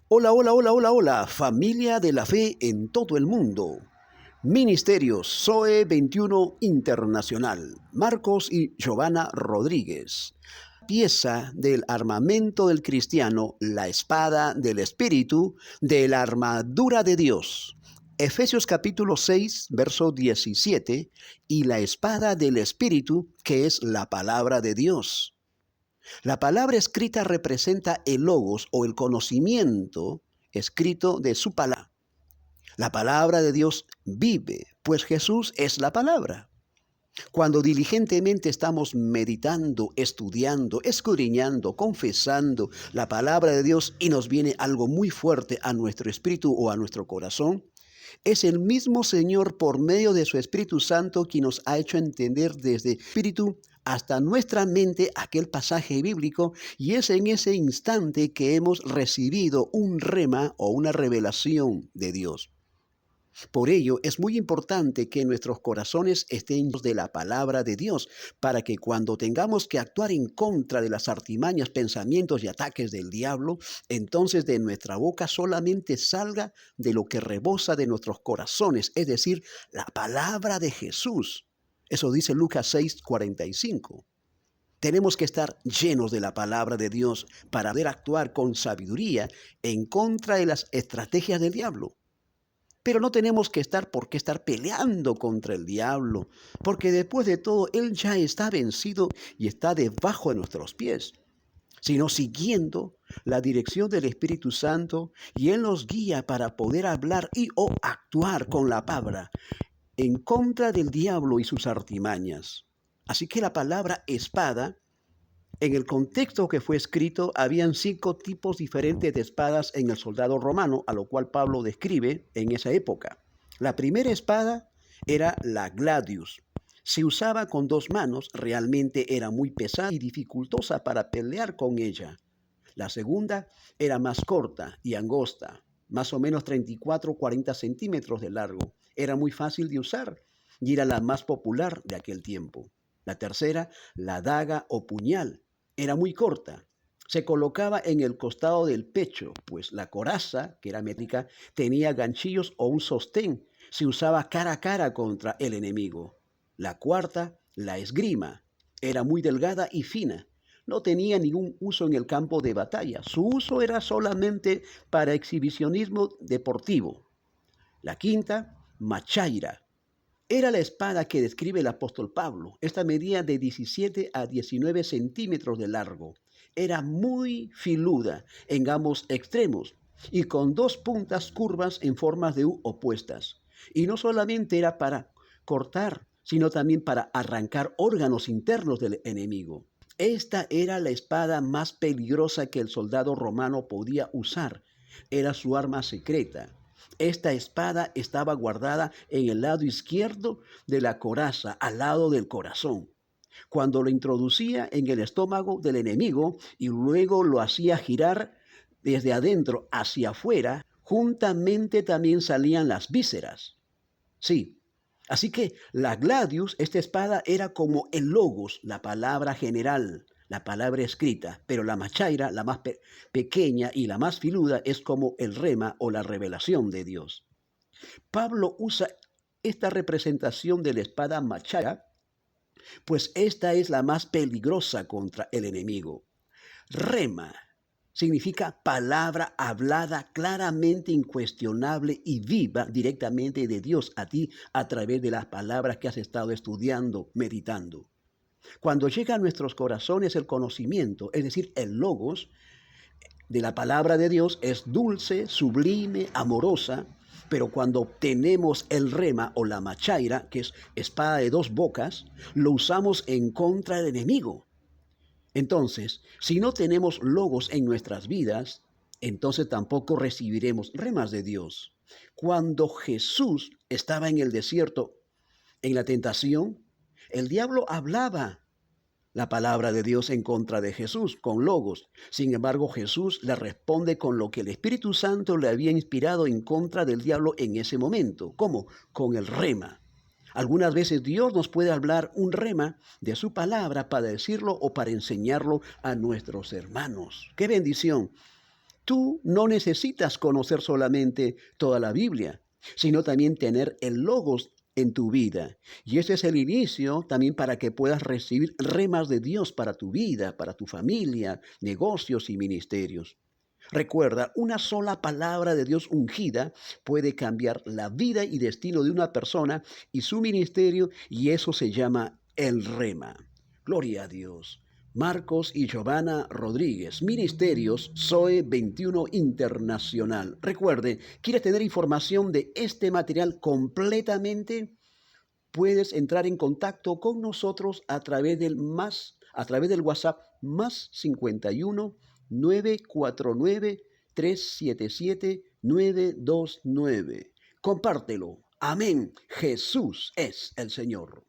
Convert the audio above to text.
Hola, hola, hola, hola, hola, familia de la fe en todo el mundo. Ministerios Zoe 21 Internacional, Marcos y Giovanna Rodríguez. Pieza del armamento del cristiano, la espada del Espíritu, de la armadura de Dios. Efesios capítulo 6, verso 17, y la espada del Espíritu, que es la palabra de Dios. La palabra escrita representa el logos o el conocimiento escrito de su palabra. La palabra de Dios vive, pues Jesús es la palabra. Cuando diligentemente estamos meditando, estudiando, escudriñando, confesando la palabra de Dios y nos viene algo muy fuerte a nuestro espíritu o a nuestro corazón, es el mismo Señor por medio de su Espíritu Santo quien nos ha hecho entender desde espíritu hasta nuestra mente aquel pasaje bíblico, y es en ese instante que hemos recibido un rema o una revelación de Dios. Por ello, es muy importante que nuestros corazones estén llenos de la palabra de Dios, para que cuando tengamos que actuar en contra de las artimañas, pensamientos y ataques del diablo, entonces de nuestra boca solamente salga de lo que rebosa de nuestros corazones, es decir, la palabra de Jesús. Eso dice Lucas 6:45. Tenemos que estar llenos de la palabra de Dios para poder actuar con sabiduría en contra de las estrategias del diablo. Pero no tenemos que estar por qué estar peleando contra el diablo, porque después de todo él ya está vencido y está debajo de nuestros pies, sino siguiendo la dirección del Espíritu Santo, y él nos guía para poder hablar y o actuar con la palabra en contra del diablo y sus artimañas. Así que la palabra espada, en el contexto que fue escrito, habían 5 tipos diferentes de espadas en el soldado romano, a lo cual Pablo describe en esa época. La primera espada era la gladius. Se usaba con 2 manos, realmente era muy pesada y dificultosa para pelear con ella. La segunda era más corta y angosta, más o menos 34-40 centímetros de largo. Era muy fácil de usar y era la más popular de aquel tiempo. La tercera, la daga o puñal, era muy corta. Se colocaba en el costado del pecho, pues la coraza, que era métrica, tenía ganchillos o un sostén. Se usaba cara a cara contra el enemigo. La cuarta, la esgrima, era muy delgada y fina. No tenía ningún uso en el campo de batalla. Su uso era solamente para exhibicionismo deportivo. La quinta, machaira, era la espada que describe el apóstol Pablo. Esta medía de 17 a 19 centímetros de largo. Era muy filuda en ambos extremos y con 2 puntas curvas en formas de U opuestas. Y no solamente era para cortar, sino también para arrancar órganos internos del enemigo. Esta era la espada más peligrosa que el soldado romano podía usar. Era su arma secreta. Esta espada estaba guardada en el lado izquierdo de la coraza, al lado del corazón. Cuando lo introducía en el estómago del enemigo y luego lo hacía girar desde adentro hacia afuera, juntamente también salían las vísceras. Sí. Así que la gladius, esta espada, era como el logos, la palabra general, la palabra escrita, pero la machaira, la más pequeña y la más filuda, es como el rema o la revelación de Dios. Pablo usa esta representación de la espada machaira, pues esta es la más peligrosa contra el enemigo. Rema significa palabra hablada claramente, incuestionable y viva directamente de Dios a ti a través de las palabras que has estado estudiando, meditando. Cuando llega a nuestros corazones el conocimiento, es decir, el logos de la palabra de Dios, es dulce, sublime, amorosa, pero cuando obtenemos el rema o la machaira, que es espada de 2 bocas, lo usamos en contra del enemigo. Entonces, si no tenemos logos en nuestras vidas, entonces tampoco recibiremos remas de Dios. Cuando Jesús estaba en el desierto, en la tentación, el diablo hablaba la palabra de Dios en contra de Jesús, con logos. Sin embargo, Jesús le responde con lo que el Espíritu Santo le había inspirado en contra del diablo en ese momento. ¿Cómo? Con el rema. Algunas veces Dios nos puede hablar un rema de su palabra para decirlo o para enseñarlo a nuestros hermanos. ¡Qué bendición! Tú no necesitas conocer solamente toda la Biblia, sino también tener el Logos en tu vida. Y ese es el inicio también para que puedas recibir remas de Dios para tu vida, para tu familia, negocios y ministerios. Recuerda, una sola palabra de Dios ungida puede cambiar la vida y destino de una persona y su ministerio, y eso se llama el rema. Gloria a Dios. Marcos y Giovanna Rodríguez, Ministerios Zoe 21 Internacional. Recuerde, ¿quieres tener información de este material completamente? Puedes entrar en contacto con nosotros a través del WhatsApp más 51 949 377 929. Compártelo. Amén. Jesús es el Señor.